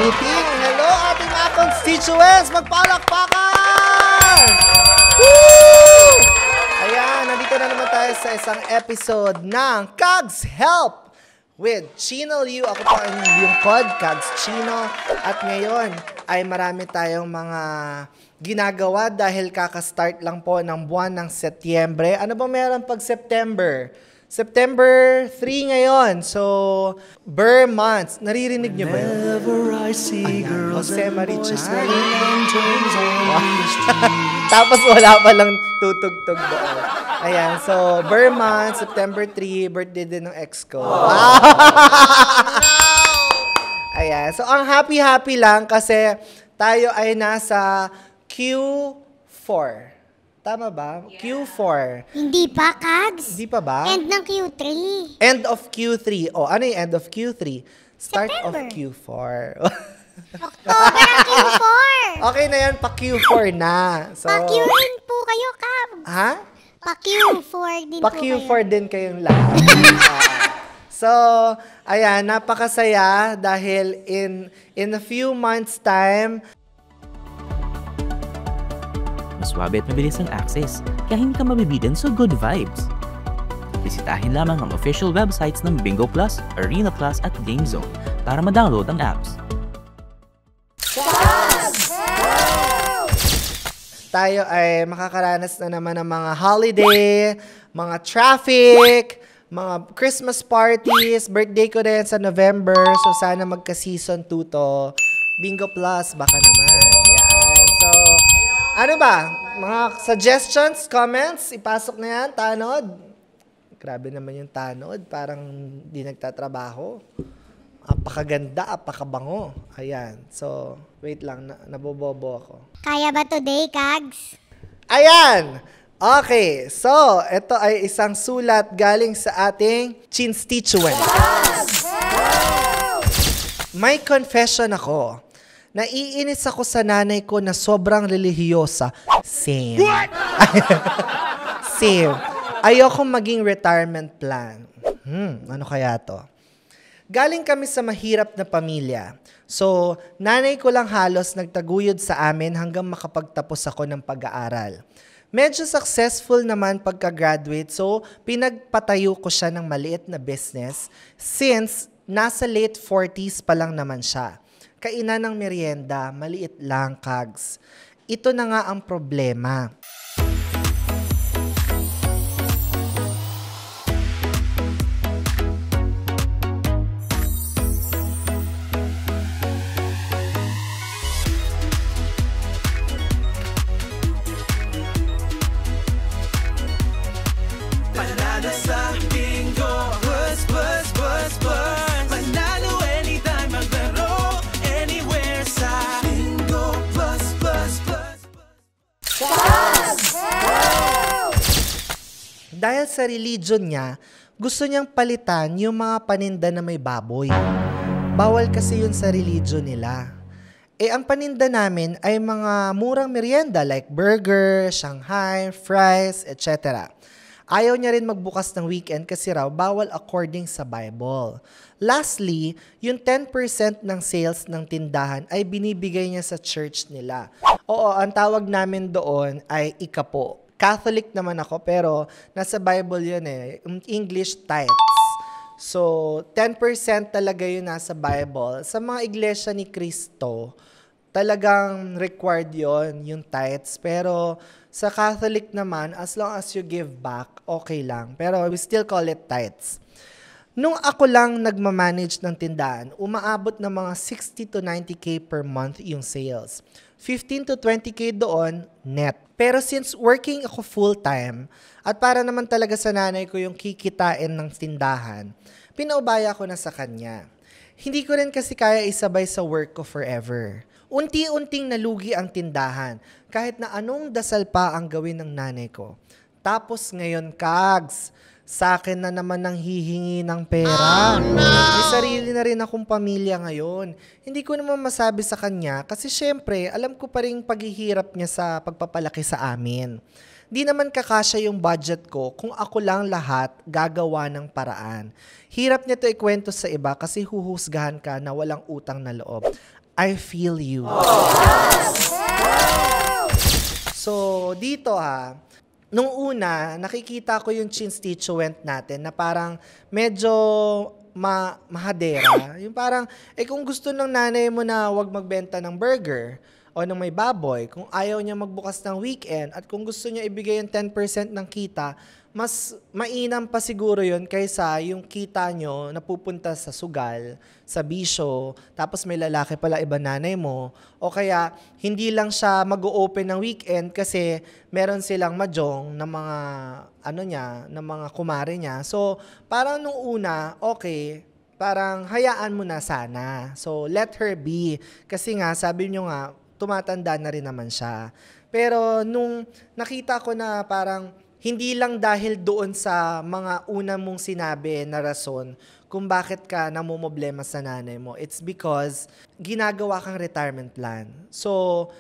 meeting. Hello, ating mga constituents! Magpalakpakan! Woo! Ayan, nandito na naman tayo sa isang episode ng Kags Help with Chino Liu. Ako po ang yung pod, Kags Chino. At ngayon ay marami tayong mga ginagawa dahil kakastart lang po ng buwan ng Setyembre. Ano ba meron pag September? September 3 ngayon. So, Burr months. Naririnig niyo ba yun? Jose Maricha. Tapos wala pa lang tutugtog doon. Ayan. So, Burr month, September 3, birthday din ng ex ko. Ayan. So, ang happy-happy lang kasi tayo ay nasa Q4. Tama ba? Yeah. Q4. Hindi pa, Kags. Hindi pa ba? End ng Q3. End of Q3. O, ano yung end of Q3? Start September. of Q4. October ang Q4. Okay na yan, pa-Q4 na. So, Pa-Q rin po kayo, Kags. ha? Pa-Q4 din po Pa-Q4 kayo. din kayong lahat. So, ayan, napakasaya dahil in a few months' time, Swabe at mabilis ang access, kaya hindi ka mabibitin sa good vibes. Bisitahin lamang ang official websites ng Bingo Plus, Arena Plus at GameZone para ma-download ang apps. tayo ay makakaranas na naman ng mga holiday, mga traffic, mga Christmas parties. Birthday ko din sa November, so sana magka-season 2 to. Bingo Plus, baka naman. Yan. So, ano ba? Mga suggestions, comments, ipasok na yan, Tanod. Grabe naman yung Tanod, parang di nagtatrabaho. Apakaganda, apakabango. Ayan. So, wait lang, nabobobo ako. Kaya ba today, Kags? Ayan! Okay, so, ito ay isang sulat galing sa ating constituent. May confession ako. Naiinis ako sa nanay ko na sobrang relihiyosa. Same. Same. Ayoko maging retirement plan. Ano kaya to? Galing kami sa mahirap na pamilya. So, nanay ko lang halos nagtaguyod sa amin hanggang makapagtapos ako ng pag-aaral. Medyo successful naman pagka-graduate, so pinagpatayo ko siya ng maliit na business since nasa late 40s pa lang naman siya. Kainan ng merienda, maliit lang, Kags. Ito na nga ang problema. Panalo sa bingo, plus, plus, plus, plus. Panalo anytime, maglaro, anywhere sa bingo, plus, plus, plus, plus. Dahil sa religion niya, gusto niyang palitan yung mga paninda na may baboy. Bawal kasi yun sa religion nila. Ang paninda namin ay mga murang merienda like burger, Shanghai, fries, etc. Ayaw niya rin magbukas ng weekend kasi raw bawal according sa Bible. Lastly, yung 10% ng sales ng tindahan ay binibigay niya sa church nila. Oo, ang tawag namin doon ay ikapo. Catholic naman ako pero nasa Bible yun English tithes. So, 10% talaga yun nasa Bible. Sa mga iglesia ni Cristo, talagang required yon yung tithes. Pero sa Catholic naman, as long as you give back, okay lang. Pero we still call it tithes. Nung ako lang nagmamanage ng tindahan, umaabot ng mga 60 to 90K per month yung sales. 15 to 20K doon, net. Pero since working ako full-time, at para naman talaga sa nanay ko yung kikitain ng tindahan, pinaubaya ko na sa kanya. Hindi ko rin kasi kaya isabay sa work ko forever. Unti-unting nalugi ang tindahan, kahit na anong dasal pa ang gawin ng nanay ko. Tapos ngayon, Kags, sa akin na naman nang hihingi ng pera. May sarili na rin akong pamilya ngayon. Hindi ko naman masabi sa kanya kasi syempre, alam ko pa rin paghihirap niya sa pagpapalaki sa amin. Di naman kakasya yung budget ko kung ako lang lahat gagawa ng paraan. Hirap nito ikwento sa iba kasi huhusgahan ka na walang utang na loob. I feel you. So, dito nung una, nakikita ko yung constituent natin na parang medyo mahadera. Yung parang, kung gusto ng nanay mo na wag magbenta ng burger o ng may baboy, kung ayaw niya magbukas ng weekend, at kung gusto niya ibigay yung 10% ng kita, mas mainam pa siguro yun kaysa yung kita nyo napupunta sa sugal, sa bisyo, tapos may lalaki pala iba nanay mo, o kaya hindi lang siya mag-o-open ng weekend kasi meron silang mahjong ng mga ng mga kumare niya. So, parang nung una, okay, parang hayaan mo na sana. So, let her be. Kasi nga, sabi nyo nga, tumatanda na rin naman siya. Pero nung nakita ko na parang hindi lang dahil doon sa mga una mong sinabi na rason kung bakit ka namumblema sa nanay mo. It's because ginagawa kang retirement plan. So,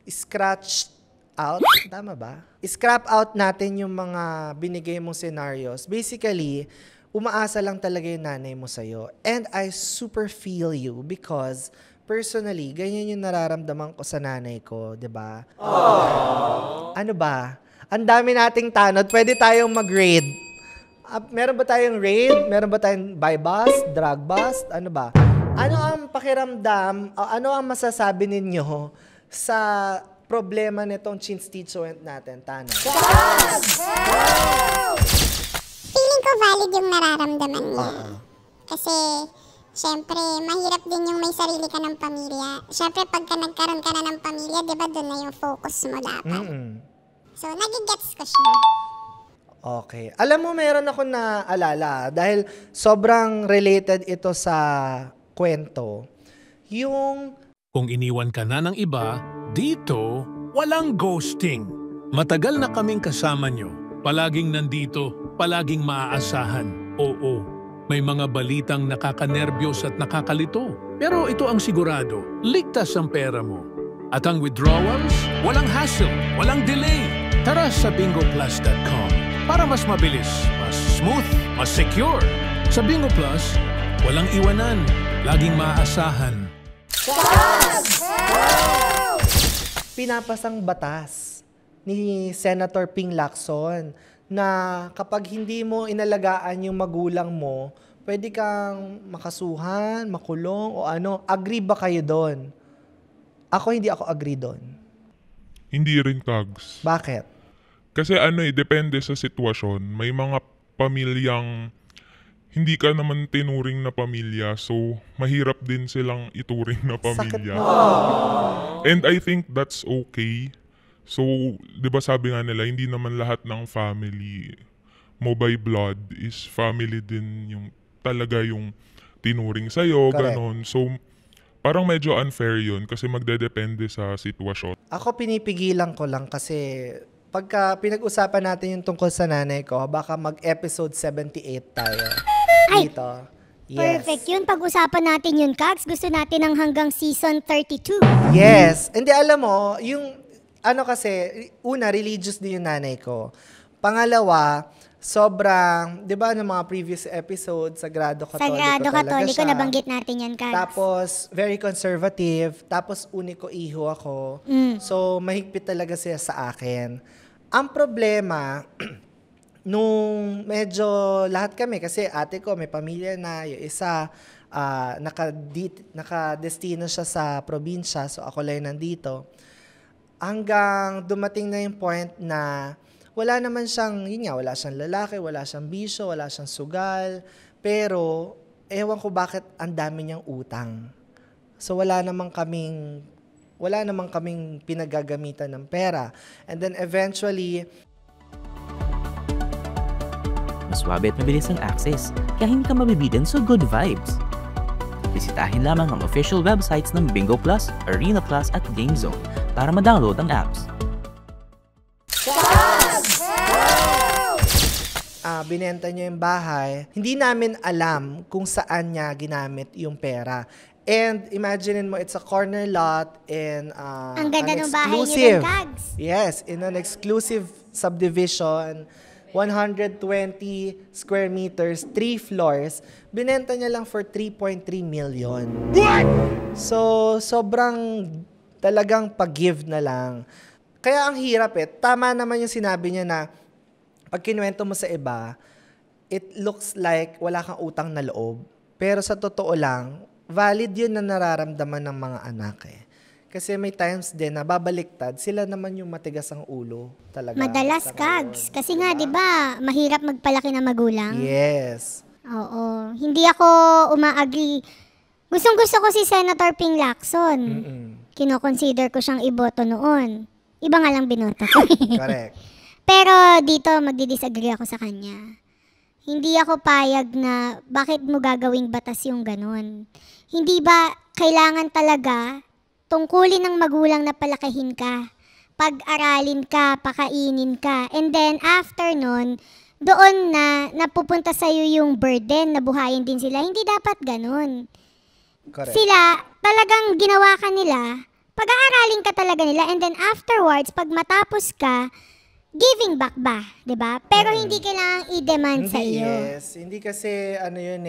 scratch out, tama ba? Scrap out natin yung mga binigay mong scenarios. Basically, umaasa lang talaga yung nanay mo sa'yo. And I super feel you because personally, ganyan yung nararamdaman ko sa nanay ko, 'di ba? Ano ba? Ang dami nating tanod. Pwede tayong mag-raid. Meron ba tayong raid? Meron ba tayong buy bust, drug bust? Ano ba? Ano ang pakiramdam, ano ang masasabi ninyo sa problema nitong constituent natin, Tanod? Feeling ko valid yung nararamdaman niya. Kasi, syempre, mahirap din yung may sarili ka ng pamilya. Syempre, pagka nagkaroon ka na ng pamilya, di ba doon na yung focus mo dapat? So, nagigets ko siya. Okay. Alam mo, meron ako naalala dahil sobrang related ito sa kwento. Yung Kung iniwan ka na ng iba, dito, walang ghosting. Matagal na kaming kasama nyo. Palaging nandito, palaging maaasahan. Oo, may mga balitang nakakanerbiyos at nakakalito. Pero ito ang sigurado, ligtas ang pera mo. At ang withdrawals, walang hassle, walang delay. Tara sa bingoplus.com para mas mabilis, mas smooth, mas secure. Sa Bingo Plus, walang iwanan, laging maaasahan. pinapasang batas ni Senator Ping Lacson na kapag hindi mo inalagaan yung magulang mo, pwede kang makasuhan, makulong o ano. Agree ba kayo doon? Hindi ako agree doon. Hindi rin, Kags. Bakit? Kasi depende sa sitwasyon. May mga pamilyang hindi ka naman tinuring na pamilya, so mahirap din silang ituring na pamilya. And I think that's okay. So, di ba sabi nga nila, hindi naman lahat ng family mo by blood is family din yung talaga yung tinuring sa'yo, ganon. So, parang medyo unfair yun kasi magdedepende sa sitwasyon. Ako pinipigilan ko lang kasi pagka pinag-usapan natin yung tungkol sa nanay ko, baka mag-episode 78 tayo. Ay, dito. Yes. perfect yun. Pag-usapan natin yun, Kags. Gusto natin ng hanggang season 32. Yes. Hindi, alam mo, yung kasi, una, religious din yung nanay ko. Pangalawa, sobrang, di ba, ng mga previous episodes, Sagrado Katoliko Katoliko, nabanggit natin yan, Kags. Tapos, very conservative. Tapos, uniko iho ako. So, mahigpit talaga siya sa akin. Ang problema, nung medyo lahat kami, kasi ate ko may pamilya na, yung isa, nakadestino siya sa probinsya, so ako lang nandito. Hanggang dumating na yung point na wala naman siyang, wala siyang lalaki, wala siyang bisyo, wala siyang sugal, pero ewan ko bakit ang dami niyang utang. So wala namang kaming pinagagamitan ng pera. And then eventually, Mas swabe at mabilis ang access, kaya hindi ka mabibitin sa good vibes. Bisitahin lamang ang official websites ng Bingo Plus, Arena Plus at GameZone para ma-download ang apps. Binenta niya yung bahay. Hindi namin alam kung saan niya ginamit yung pera. And imagine mo, it's a corner lot in Ang ganda ng bahay niyo dun, Kags. Yes, in an exclusive subdivision 120 square meters, 3 floors, binenta niya lang for 3.3 million. What? So, sobrang talagang pag-give na lang. Kaya ang hirap Tama naman yung sinabi niya na pag kinuwento mo sa iba, it looks like wala kang utang na loob. Pero sa totoo lang, valid yun na nararamdaman ng mga anak Kasi may times din na babaliktad, sila naman yung matigas ang ulo talaga. Madalas, Kags. Kasi nga, di ba, mahirap magpalaki ng magulang? Yes. Oo. Hindi ako uma-agree. Gustong-gusto ko si Senator Ping Lacson. Kino-consider ko siyang iboto noon. Iba nga lang binoto ko. Correct. Pero dito, magdi-disagree ako sa kanya. Hindi ako payag na bakit mo gagawing batas yung ganun. Hindi ba kailangan talaga tungkulin ng magulang na palakihin ka, pag-aralin ka, pakainin ka, and then after nun, doon na napupunta sa'yo yung burden na buhayin din sila. Hindi dapat ganun. Correct. Sila, talagang ginawa ka nila, pag-aaralin ka talaga nila, and then afterwards, pag matapos ka, giving back ba, 'di ba? Pero hindi kailangang i-demand sa iyo. Yes, hindi kasi yun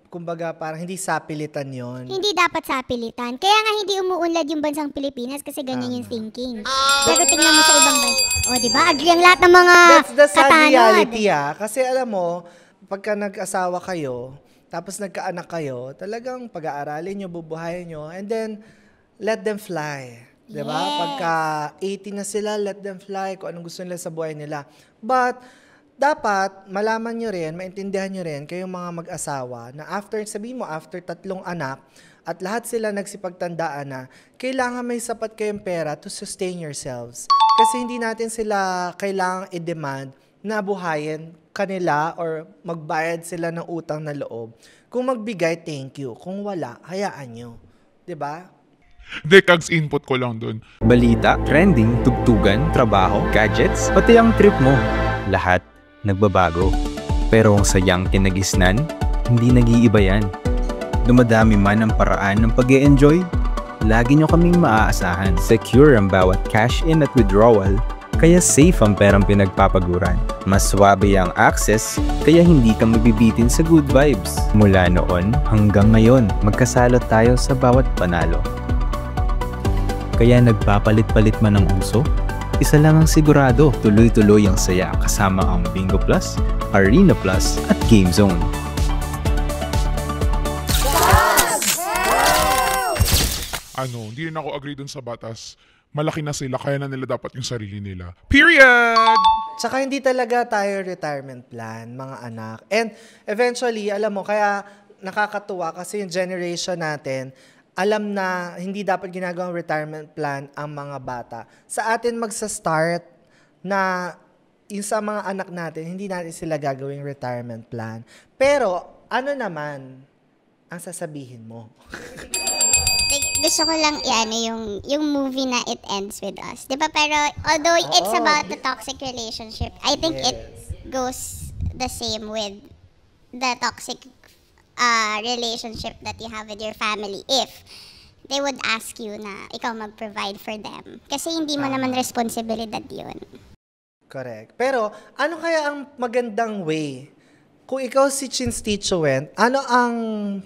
kumbaga parang hindi sapilitan yon. Hindi dapat sapilitan. Kaya nga hindi umuunlad yung bansang Pilipinas kasi ganyan yung thinking. Pero tingnan mo sa ibang bansa. O, 'di ba? Agree ang lahat ng mga That's the sad katanod. reality Kasi alam mo, pagka nag-asawa kayo, tapos nagkaanak kayo, talagang pag-aaralin nyo, bubuhayin nyo, and then let them fly. Diba? Yes. Pagka 18 na sila, let them fly kung anong gusto nila sa buhay nila. But, dapat malaman nyo rin, maintindihan nyo rin, kayong mga mag-asawa, na sabihin mo, after 3 anak, at lahat sila nagsipagtandaan na, kailangan may sapat kayong pera to sustain yourselves. Kasi hindi natin sila kailangang i-demand na buhayin kanila or magbayad sila ng utang na loob. Kung magbigay, thank you. Kung wala, hayaan nyo. Diba? Kags, input ko lang dun. Balita, trending, tugtugan, trabaho, gadgets, pati ang trip mo. Lahat nagbabago. Pero ang sayang kinagisnan, hindi nag-iiba yan. Dumadami man ang paraan ng pag-e-enjoy, lagi nyo kaming maaasahan. Secure ang bawat cash in at withdrawal, kaya safe ang perang pinagpapaguran. Mas swabe ang access, kaya hindi ka mabibitin sa good vibes. Mula noon hanggang ngayon, magkasalot tayo sa bawat panalo. Kaya nagpapalit-palit man ang uso, isa lang ang sigurado, tuloy-tuloy ang saya kasama ang Bingo Plus, Arena Plus at Game Zone. Hindi rin ako agree dun sa batas. Malaki na sila, kaya na nila dapat yung sarili nila. Period! Tsaka hindi talaga tayo retirement plan, mga anak. And eventually, alam mo, kaya nakakatuwa kasi yung generation natin, alam na hindi dapat ginagawang retirement plan ang mga bata. Sa atin magsa-start na yung sa mga anak natin, hindi natin sila gagawing retirement plan. Pero, ano naman ang sasabihin mo? Gusto ko lang yung movie na It Ends With Us. Diba? Pero although it's about the toxic relationship, I think it goes the same with the toxic relationship that you have with your family if they would ask you na ikaw mag-provide for them. Kasi hindi mo naman responsibilidad yun. Correct. Pero ano kaya ang magandang way? Kung ikaw si Constituent, ano ang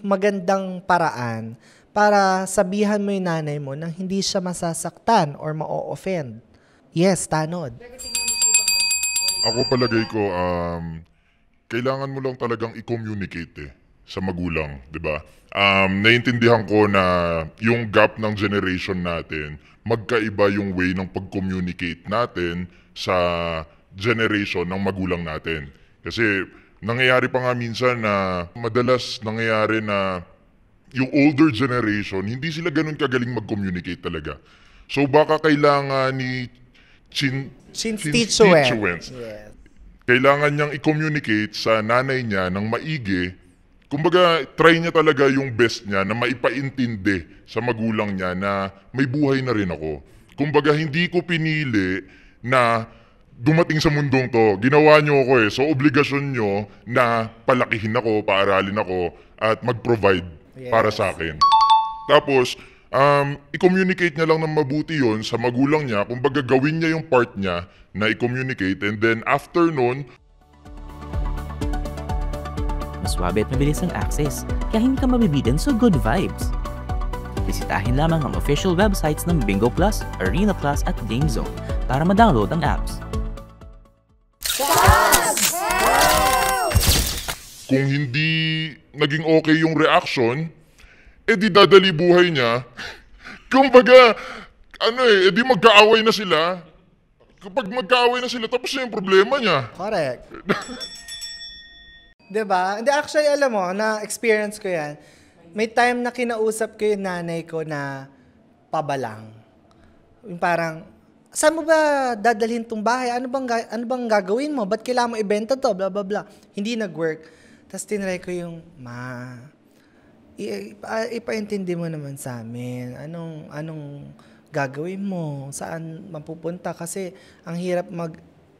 magandang paraan para sabihan mo yung nanay mo nang hindi siya masasaktan or ma-offend? Yes, Tanod. Ako palagay ko, kailangan mo lang talagang i-communicate sa magulang, di ba? Naiintindihan ko na yung gap ng generation natin, magkaiba yung way ng pag-communicate natin sa generation ng magulang natin. Kasi nangyayari pa nga minsan na madalas nangyayari na yung older generation, hindi sila ganun kagaling mag-communicate talaga. So baka kailangan ni Constituents, kailangan niyang i-communicate sa nanay niya ng maigi. Kumbaga, try niya talaga yung best niya na maipaintindi sa magulang niya na may buhay na rin ako. Kumbaga, hindi ko pinili na dumating sa mundong to. Ginawa niyo ako So, obligasyon niyo na palakihin ako, paaralin ako, at mag-provide para sa akin. Tapos, i-communicate niya lang ng mabuti yon sa magulang niya. Kumbaga, gawin niya yung part niya na i-communicate. And then, after nun, mas swabe at mabilis ang access, kaya hindi ka mabibitin sa good vibes. Bisitahin lamang ang official websites ng Bingo Plus, Arena Plus at GameZone para ma-download ang apps. Kung hindi naging okay yung reaction, di dadali buhay niya. Kumbaga, di magkaaway na sila. Kapag magkaaway na sila, tapos na yung problema niya. Correct. Diba? Hindi, actually, alam mo, na-experience ko yan. May time na kinausap ko yung nanay ko na pabalang. Yung parang, saan mo ba dadalhin tong bahay? Ano bang gagawin mo? Ba't kailangan mo ibenta to? Blah, blah, blah. Hindi nag-work. Tapos tinry ko yung, ma, ipaintindi mo naman sa amin. Anong gagawin mo? Saan mapupunta? Kasi ang hirap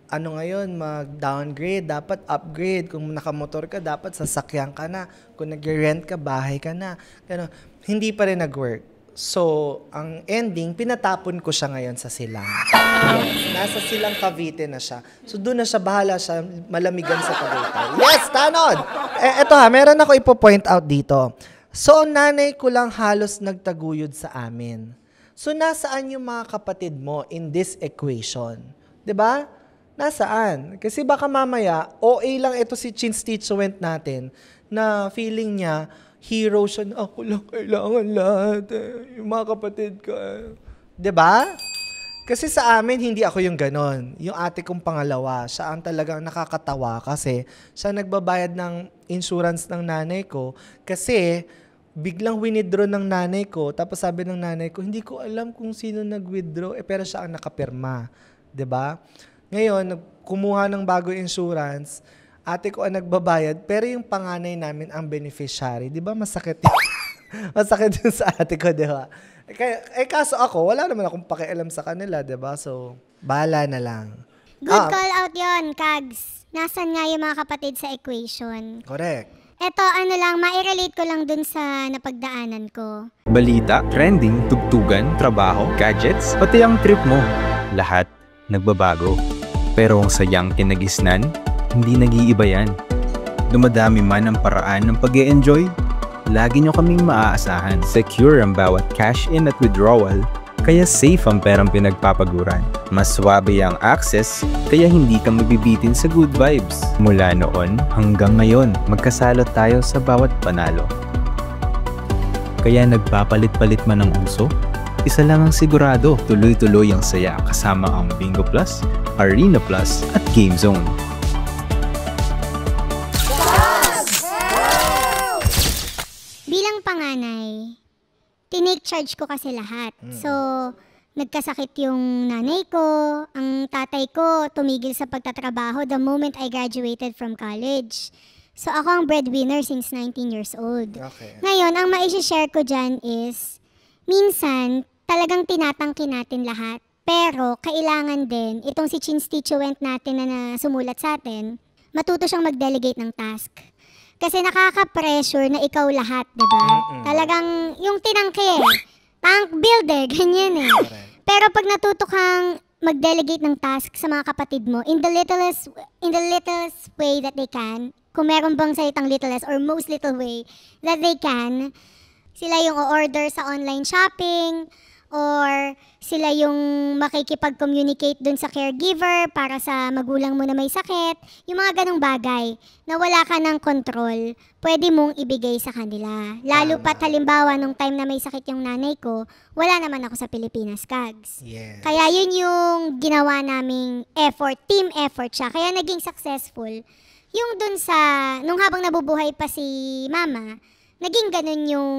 mag-downgrade. Dapat upgrade. Kung nakamotor ka, dapat sasakyan ka na. Kung nag-rent ka, bahay ka na. Ganun. Hindi pa rin nag-work. So, ang ending, pinatapon ko siya ngayon sa Silang. Yes, nasa Silang Cavite na siya. So, doon na siya, bahala siya, malamigan sa Tagaytay. Yes, tanod! Eto meron ako ipo-point out dito. So, ang nanay ko lang halos nagtaguyod sa amin. So, nasaan yung mga kapatid mo in this equation? 'Di ba? Nasaan? Kasi baka mamaya, OA lang ito si constituent natin na feeling niya, hero siya na ako lang kailangan lahat. Yung mga kapatid ko. 'Di ba? Kasi sa amin, hindi ako yung ganon. Yung ate kong pangalawa, siya ang talagang nakakatawa kasi siya nagbabayad ng insurance ng nanay ko kasi biglang winidraw ng nanay ko. Tapos sabi ng nanay ko, hindi ko alam kung sino nag-withdraw. Pero siya ang nakapirma. 'Di ba? Ngayon, kumuha ng bago insurance, ate ko ang nagbabayad, pero yung panganay namin ang beneficiary. Di ba masakit yun? Masakit yun sa ate ko, di ba? Kaso ako, wala naman akong pakialam sa kanila, di ba? So, bahala na lang. Good call out yon, Kags. Nasaan nga yung mga kapatid sa equation? Correct. Eto, mai-relate ko lang dun sa napagdaanan ko. Balita, trending, tugtugan, trabaho, gadgets, pati ang trip mo. Lahat nagbabago. Pero ang sayang kinagisnan, hindi nag-iiba yan. Dumadami man ang paraan ng pag-e-enjoy, lagi nyo kaming maaasahan. Secure ang bawat cash in at withdrawal, kaya safe ang perang pinagpapaguran. Mas swabe ang access, kaya hindi ka mabibitin sa good vibes. Mula noon hanggang ngayon, magkasalot tayo sa bawat panalo. Kaya nagpapalit-palit man ang uso, isa lang ang sigurado, tuloy-tuloy ang saya kasama ang Bingo Plus, Arena Plus at GameZone. Bilang panganay, tinake charge ko kasi lahat. So, nagkasakit yung nanay ko, ang tatay ko tumigil sa pagtatrabaho the moment I graduated from college. So, ako ang breadwinner since 19 years old. Okay. Ngayon, ang mai-share ko dyan is, minsan, talagang tinatangki natin lahat. Pero, kailangan din, itong si constituent natin na sumulat sa atin, matuto siyang mag-delegate ng task. Kasi nakaka-pressure na ikaw lahat, diba? Talagang, yung tinangki, tank builder, ganyan eh. Pero pag natuto kang mag-delegate ng task sa mga kapatid mo, in the littlest way that they can, kung meron bang salitang littlest or most little way that they can, sila yung o-order sa online shopping, or sila yung makikipag-communicate dun sa caregiver para sa magulang mo na may sakit. Yung mga ganong bagay na wala ka ng control, pwede mong ibigay sa kanila. Lalo pat halimbawa nung time na may sakit yung nanay ko, wala naman ako sa Pilipinas, Kags. Yes. Kaya yun yung ginawa naming effort, team effort siya. Kaya naging successful. Yung dun sa, nung habang nabubuhay pa si mama, naging ganun yung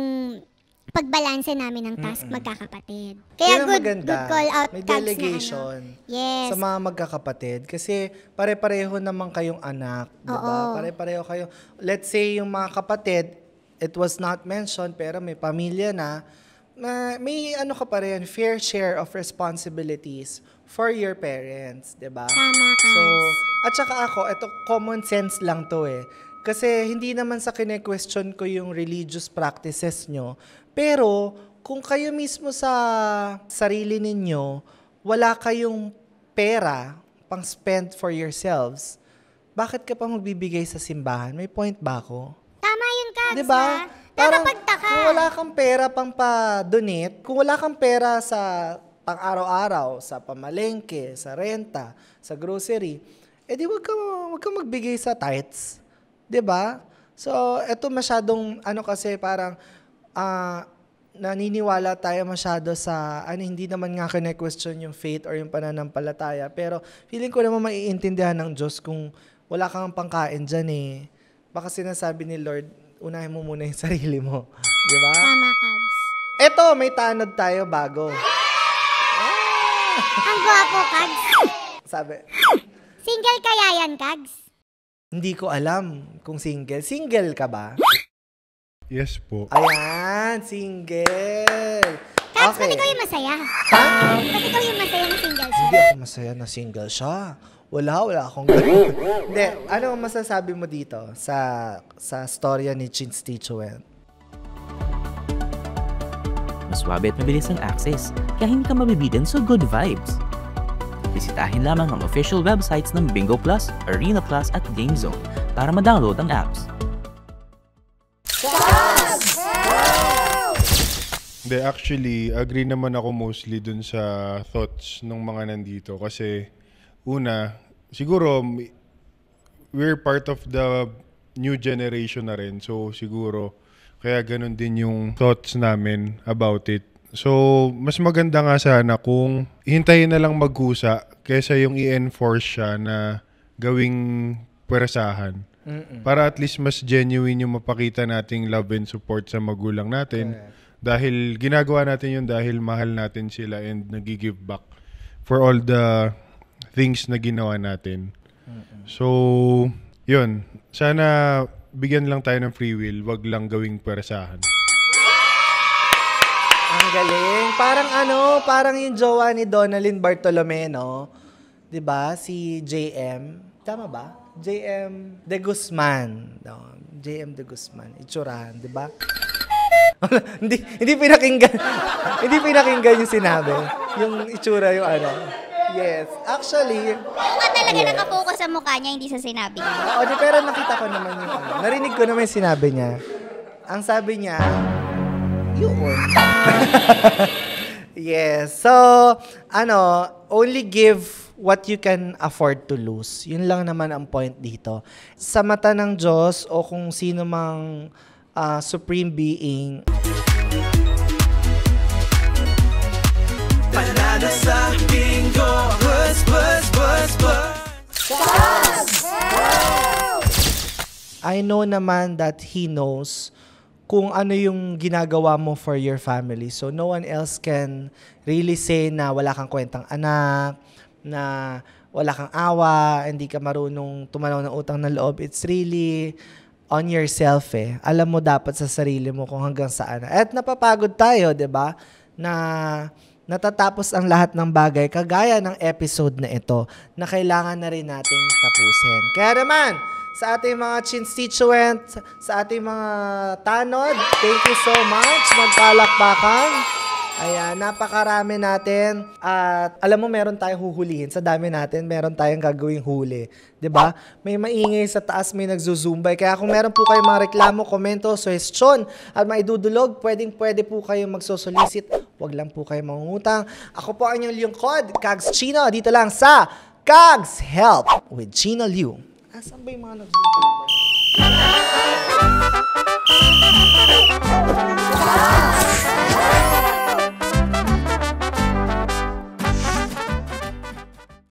pagbalanse namin ng task magkakapatid. Kaya good call out, may Kags, delegation yes. sa mga magkakapatid. Kasi pare-pareho naman kayong anak. Diba? Pare-pareho kayo. Let's say yung mga kapatid, it was not mentioned, pero may pamilya na may ano ka pa rin, fair share of responsibilities for your parents. Diba? Tama ka. So, at saka ako, ito common sense lang to eh. Kasi hindi naman sa kine-question ko yung religious practices nyo. Pero kung kayo mismo sa sarili ninyo, wala kayong pera pang spend for yourselves, bakit ka pa magbibigay sa simbahan? May point ba ako? Tama yun, Kags, Diba? ha? Parang Nakapagtaka. kung wala kang pera pang pa-donate, kung wala kang pera sa pang-araw-araw, sa pamalengke, sa renta, sa grocery, di wag ka magbigay sa tithes. 'Di ba? So, eto masyadong kasi parang naniniwala tayo masyado sa hindi naman nga kine-question yung faith or yung pananampalataya, pero feeling ko naman maiintindihan ng Diyos kung wala kang pangkain dyan Baka sinasabi ni Lord, unahin mo muna yung sarili mo. Di ba? Tama, Kags. Eto, may tanod tayo bago. Ang gwapo, Kags. Sabi, Single kaya yan, Kags? hindi ko alam kung single. Single ka ba? Yes po. Ayan, single. Kags, ba't ikaw yung masaya? Ba't ikaw yung masaya na single siya? Hindi ako masaya na single siya. Wala akong ganun. Hindi, ano masasabi mo dito sa storya ni Constituent? Mas swabe at mabilis ang access, kaya hindi ka mabibitin sa good vibes. Bisitahin lamang ang official websites ng Bingo Plus, Arena Plus at GameZone para ma-download ang apps. Hindi, actually, agree naman ako mostly dun sa thoughts ng mga nandito. Kasi, una, siguro, we're part of the new generation na rin. So, siguro, kaya ganun din yung thoughts namin about it. So, mas maganda nga sana kung hintayin na lang magkusa kaysa yung i-enforce siya na gawing pwersahan. Para at least mas genuine yung mapakita nating love and support sa magulang natin. Dahil ginagawa natin yun dahil mahal natin sila and nag-give back for all the things na ginawa natin. So, yun. Sana bigyan lang tayo ng free will, wag lang gawing pwersahan. Ang galing. Parang yung jowa ni Donalyn Bartolome, no? 'Di ba? Si JM. Tama ba? JM De Guzman. No, JM De Guzman. Itsurahan, 'di ba? hindi pinakinggan. Hindi pinakinggan yung sinabi. Yung itsura yung Yes. Actually, Mukha talaga nakafocus sa mukha niya, hindi sa sinabi niya. pero nakita ko naman yung narinig ko naman yung sinabi niya. Ang sabi niya, yun. Yes. So, only give what you can afford to lose. Yun lang naman ang point dito. Sa mata ng Diyos o kung sino mang supreme being, Panalo sa bingo. Bus, bus, bus, bus. I know naman that He knows kung ano yung ginagawa mo for your family. So, no one else can really say na wala kang kwentang anak, na wala kang awa, hindi ka marunong tumanaw ng utang na loob. It's really on yourself Alam mo dapat sa sarili mo kung hanggang saan. At napapagod tayo, 'di ba? Na natatapos ang lahat ng bagay kagaya ng episode na ito na kailangan na rin nating tapusin. Kaya naman, sa ating mga constituent, sa ating mga tanod, thank you so much. Magpalakpakan. Ayan, napakarami natin. At alam mo, meron tayong huhulihin. Sa dami natin, meron tayong gagawing huli. 'Di ba? May maingay sa taas, may nagzuzumbay. Kaya kung meron po kayong mga reklamo, komento, suggestion, at maidudulog, pwede po kayong magsosolicit. Huwag lang po kayong mangungutang. Ako po ang inyong lingkod, Kags Chino, dito lang sa Kags Help with Chino Liu. Asan ba yung mga nagzuzumbay?